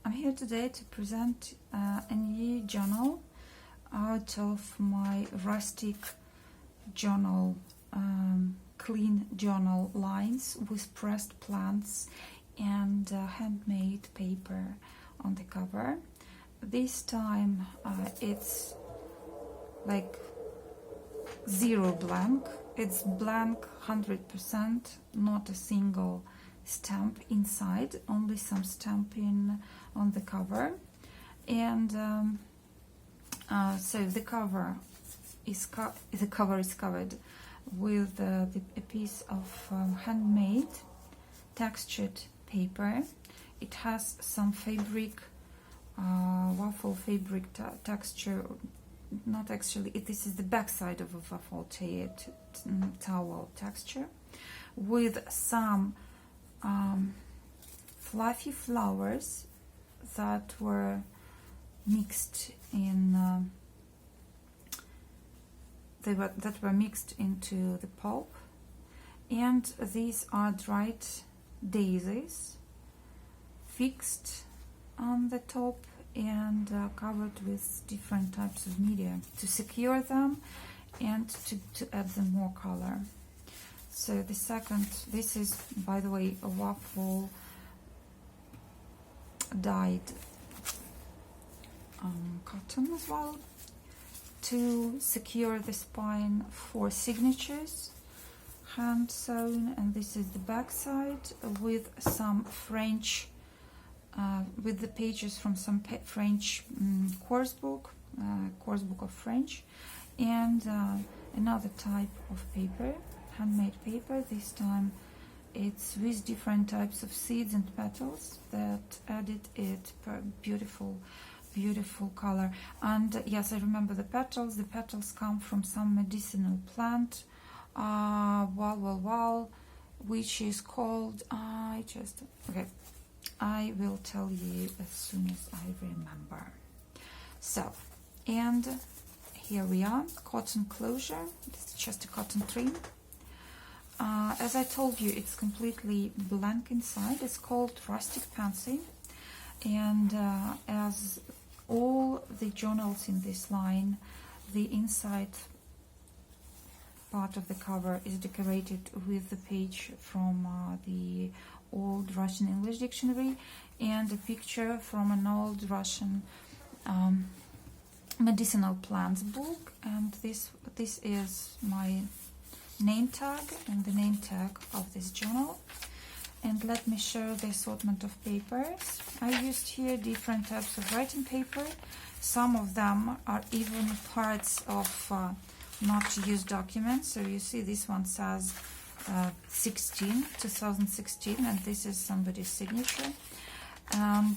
I'm here today to present a new journal out of my Rustic journal, clean journal lines with pressed plants and handmade paper on the cover. This time it's like zero blank. It's blank 100%, not a single stamp inside, only some stamping on the cover. And so the cover is covered with a piece of handmade textured paper. It has some fabric, waffle fabric texture. Not actually, this is the back side of a waffle towel texture, with some fluffy flowers that were mixed in that were mixed into the pulp, and these are dried daisies fixed on the top and covered with different types of media to secure them and to add them more color. So the second, this is, by the way, a waffle dyed cotton as well, to secure the spine for signatures, hand sewn. And this is the back side with some French, with the pages from some French course book of French, and another type of paper, handmade paper. This time it's with different types of seeds and petals that added it per beautiful color. And yes, I remember the petals. The petals come from some medicinal plant, which is called, I will tell you as soon as I remember. So, and here we are, cotton closure. It's just a cotton trim. As I told you, it's completely blank inside. It's called Rustic Pansy, and as all the journals in this line, the inside part of the cover is decorated with the page from the old Russian English dictionary and a picture from an old Russian medicinal plants book. And this is my name tag and the name tag of this journal. And let me show the assortment of papers. I used here different types of writing paper. Some of them are even parts of not used documents. So you see this one says 2016, and this is somebody's signature. And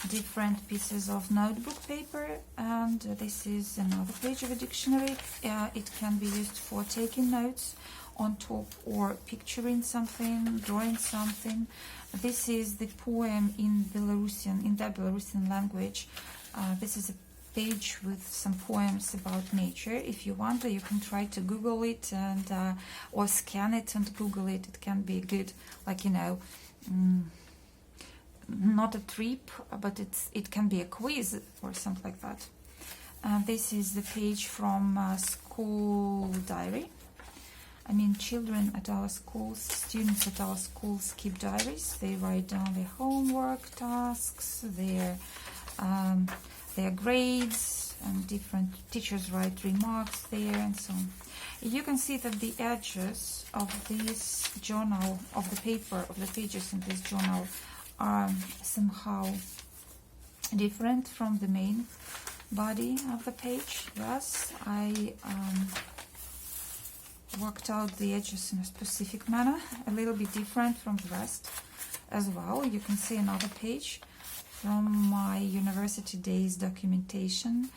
different pieces of notebook paper, and this is another page of a dictionary. It can be used for taking notes on top or picturing something, drawing something. This is the poem in the Belarusian language. This is a page with some poems about nature. If you want, you can try to Google it and or scan it and Google it. It can be good, like, you know, not a trip, but it can be a quiz or something like that. This is the page from school diary. I mean, children at our schools, students at our schools keep diaries. They write down their homework tasks, their grades, and different teachers write remarks there and so on. You can see that the edges of this journal, of the paper, of the pages in this journal, are somehow different from the main body of the page. Thus, I worked out the edges in a specific manner, a little bit different from the rest as well. You can see another page from my university days documentation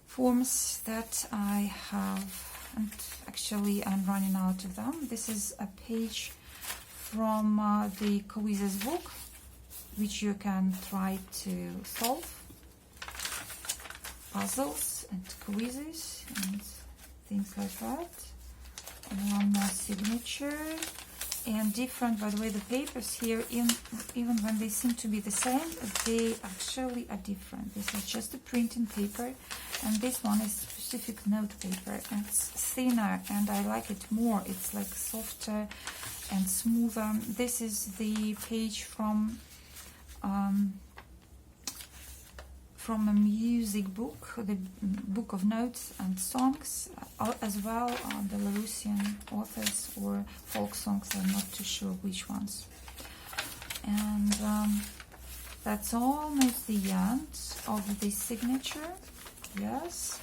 forms that I have, and actually I'm running out of them. This is a page from the quizzes book, which you can try to solve, puzzles and quizzes and things like that. One more signature, and different. By the way, the papers here, even when they seem to be the same, they actually are different. This is just a printing paper, and this one is specific note paper. It's thinner, and I like it more. It's like softer and smoother. This is the page from a music book, the book of notes and songs, as well, Belarusian authors or folk songs. I'm not too sure which ones. And that's almost the end of this signature. Yes.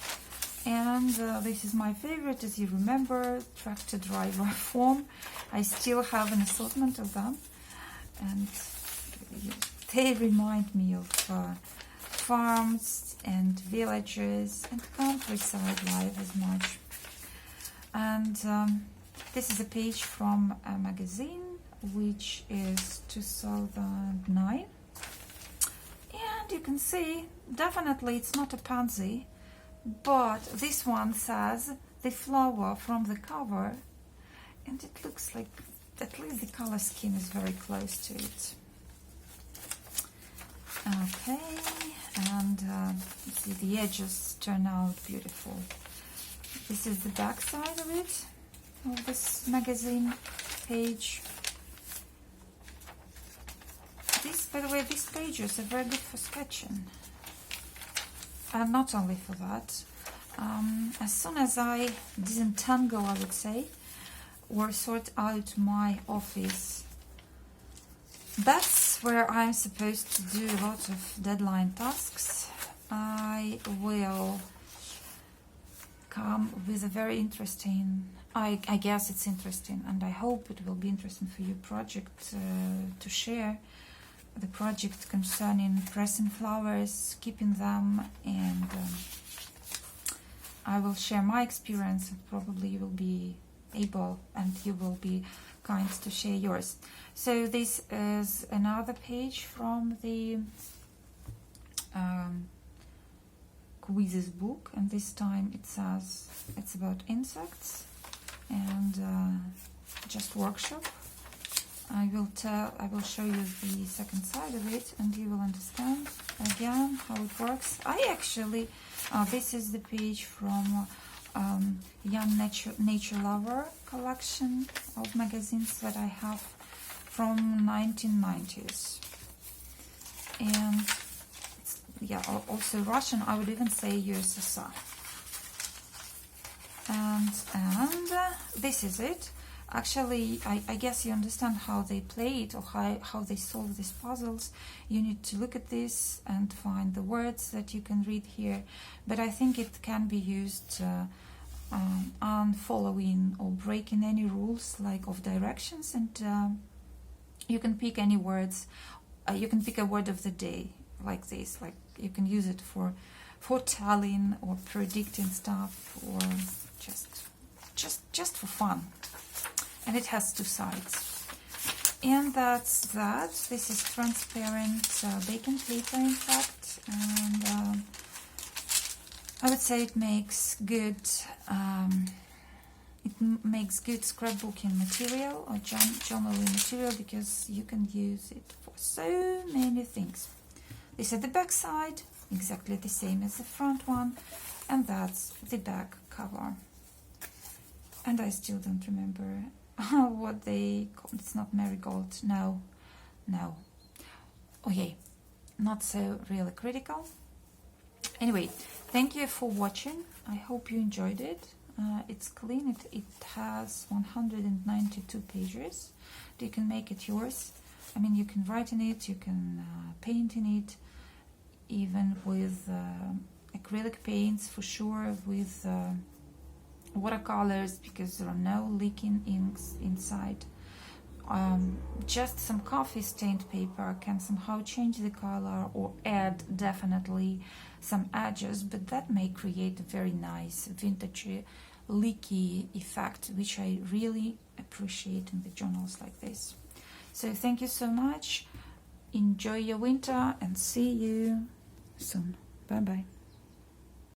And this is my favorite, as you remember, tractor driver form. I still have an assortment of them, and they remind me of farms and villages and countryside life as much. And this is a page from a magazine, which is 2009. And you can see, definitely it's not a pansy, but this one says the flower from the cover, and it looks like at least the color scheme is very close to it. Okay, and see, the edges turn out beautiful. This is the back side of it, of this magazine page. This, by the way, these pages are very good for sketching. And not only for that, as soon as I disentangle, I would say, or sort out my office, that's where I'm supposed to do a lot of deadline tasks. I will come with a very interesting, I guess it's interesting, and I hope it will be interesting for you, project to share. The project concerning pressing flowers, keeping them, and I will share my experience, and probably you will be able and you will be kind to share yours. So this is another page from the quizzes book, and this time it says it's about insects and just workshop. I will show you the second side of it, and you will understand again how it works. I actually, this is the page from Young Nature Lover collection of magazines that I have from 1990s. And yeah, also Russian, I would even say USSR. And this is it. Actually, I guess you understand how they play it, or how they solve these puzzles. You need to look at this and find the words that you can read here. But I think it can be used on following or breaking any rules, like of directions. And you can pick any words. You can pick a word of the day, like this. Like you can use it for telling or predicting stuff, or just for fun. And it has two sides. And that's that. This is transparent baking paper, in fact. And I would say it makes good scrapbooking material or journaling material, because you can use it for so many things. This is the back side, exactly the same as the front one, and that's the back cover. And I still don't remember what they call it. It's not marigold. No. Okay, not so really critical. Anyway, thank you for watching. I hope you enjoyed it. It's clean. It has 192 pages. You can make it yours. I mean, you can write in it, you can paint in it, even with acrylic paints for sure, with watercolors, because there are no leaking inks inside. Just some coffee stained paper can somehow change the color or add definitely some edges, but that may create a very nice vintagey leaky effect, which I really appreciate in the journals like this. So thank you so much. Enjoy your winter and see you soon. Bye bye.